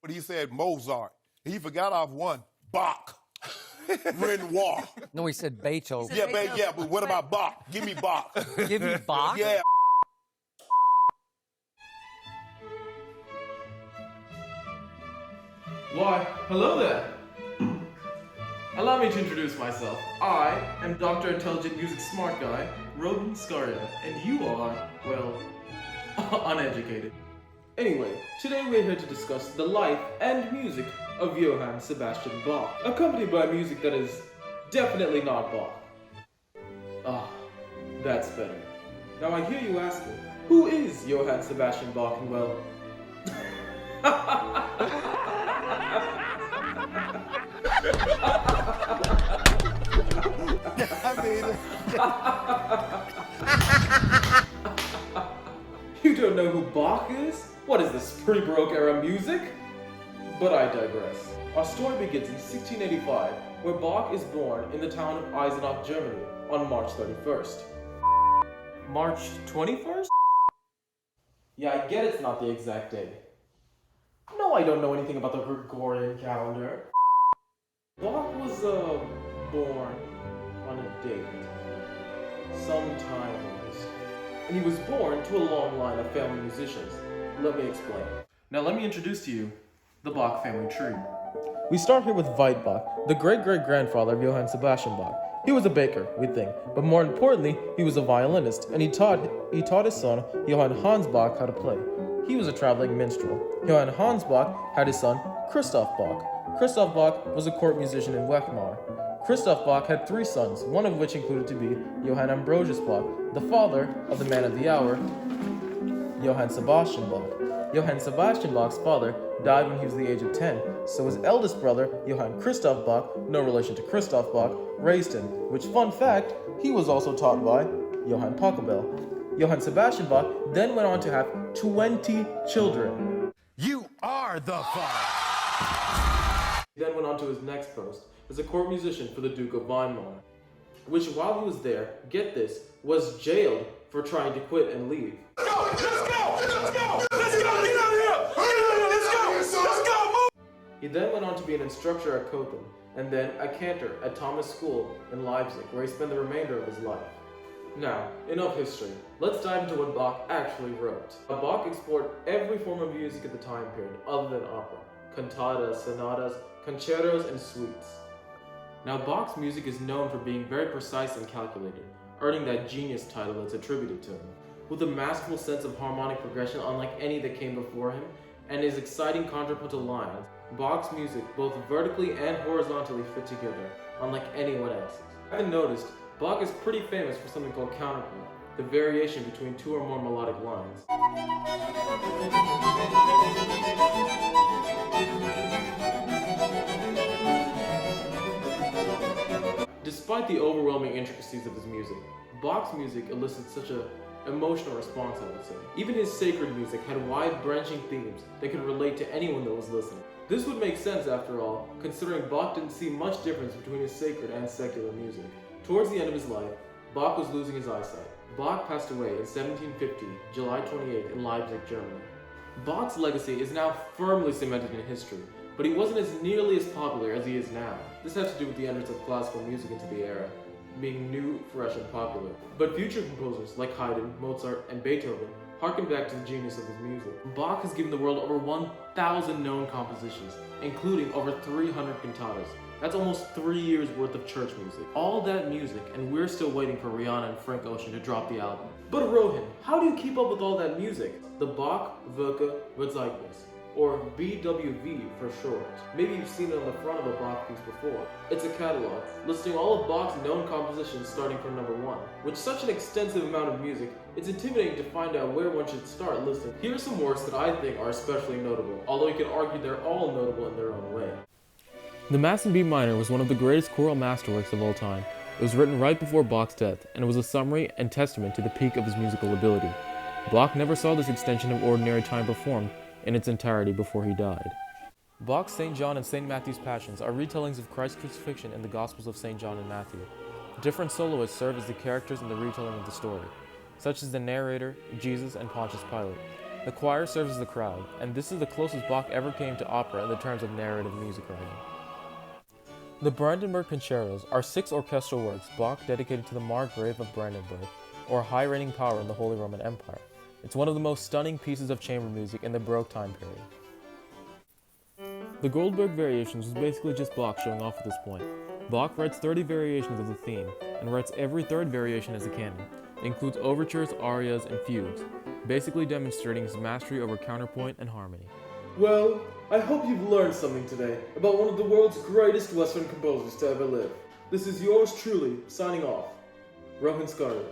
But he said Mozart. He forgot off one, Bach. Renoir. No, he said Beethoven. Yeah, but what about Bach? Give me Bach. Give me Bach? Yeah. Why, hello there. Allow me to introduce myself. I am Dr. Intelligent Music Smart Guy, Rodin Scaria, and you are, well, uneducated. Anyway, today we're here to discuss the life and music of Johann Sebastian Bach, accompanied by music that is definitely not Bach. Ah, that's better. Now I hear you asking, who is Johann Sebastian Bach, and well... You don't know who Bach is? What is this, pre-Baroque era music? But I digress. Our story begins in 1685, where Bach is born in the town of Eisenach, Germany, on March 31st. March 21st? Yeah, I get it's not the exact date. No, I don't know anything about the Gregorian calendar. Bach was, born on a date. Sometime in history. And he was born to a long line of family musicians. Let me explain. Now let me introduce to you the Bach family tree. We start here with Weidbach, the great-great-grandfather of Johann Sebastian Bach. He was a baker, we think, but more importantly, he was a violinist, and he taught his son, Johann Hans Bach, how to play. He was a traveling minstrel. Johann Hans Bach had his son, Christoph Bach. Christoph Bach was a court musician in Weimar. Christoph Bach had 3 sons, one of which included to be Johann Ambrosius Bach, the father of the man of the hour, Johann Sebastian Bach. Johann Sebastian Bach's father died when he was the age of 10, so his eldest brother, Johann Christoph Bach, no relation to Christoph Bach, raised him, which, fun fact, he was also taught by Johann Pachelbel. Johann Sebastian Bach then went on to have 20 children. You are the father. He then went on to his next post as a court musician for the Duke of Weimar, which while he was there, get this, was jailed for trying to quit and leave. Let's go! Let's go! Get out of here! Let's go! Move! He then went on to be an instructor at Cothen, and then a cantor at Thomas School in Leipzig, where he spent the remainder of his life. Now, enough history. Let's dive into what Bach actually wrote. Bach explored every form of music at the time period, other than opera. Cantatas, sonatas, concertos, and suites. Now, Bach's music is known for being very precise and calculated, earning that genius title that's attributed to him. With a masterful sense of harmonic progression unlike any that came before him, and his exciting contrapuntal lines, Bach's music both vertically and horizontally fit together, unlike anyone else's. I've noticed, Bach is pretty famous for something called counterpoint, the variation between 2 or more melodic lines. Despite the overwhelming intricacies of his music, Bach's music elicits such an emotional response, I would say. Even his sacred music had wide branching themes that could relate to anyone that was listening. This would make sense after all, considering Bach didn't see much difference between his sacred and secular music. Towards the end of his life, Bach was losing his eyesight. Bach passed away in 1750, July 28th in Leipzig, Germany. Bach's legacy is now firmly cemented in history, but he wasn't as nearly as popular as he is now. This has to do with the entrance of classical music into the era, being new, fresh, and popular. But future composers like Haydn, Mozart, and Beethoven harken back to the genius of his music. Bach has given the world over 1,000 known compositions, including over 300 cantatas. That's almost 3 years worth of church music. All that music, and we're still waiting for Rihanna and Frank Ocean to drop the album. But Rohan, how do you keep up with all that music? The Bach Werke Verzeichnis, or BWV for short. Maybe you've seen it on the front of a Bach piece before. It's a catalog, listing all of Bach's known compositions starting from number 1. With such an extensive amount of music, it's intimidating to find out where one should start listening. Here are some works that I think are especially notable, although you could argue they're all notable in their own way. The Mass in B minor was one of the greatest choral masterworks of all time. It was written right before Bach's death, and it was a summary and testament to the peak of his musical ability. Bach never saw this extension of ordinary time performed in its entirety before he died. Bach's St. John and St. Matthew's Passions are retellings of Christ's crucifixion in the Gospels of St. John and Matthew. Different soloists serve as the characters in the retelling of the story, such as the narrator, Jesus, and Pontius Pilate. The choir serves as the crowd, and this is the closest Bach ever came to opera in the terms of narrative music writing. The Brandenburg Concertos are 6 orchestral works Bach dedicated to the Margrave of Brandenburg, or high reigning power in the Holy Roman Empire. It's one of the most stunning pieces of chamber music in the Baroque time period. The Goldberg Variations was basically just Bach showing off at this point. Bach writes 30 variations of the theme, and writes every third variation as a canon. It includes overtures, arias, and fugues, basically demonstrating his mastery over counterpoint and harmony. Well, I hope you've learned something today about one of the world's greatest Western composers to ever live. This is yours truly, signing off, Rohan Scario.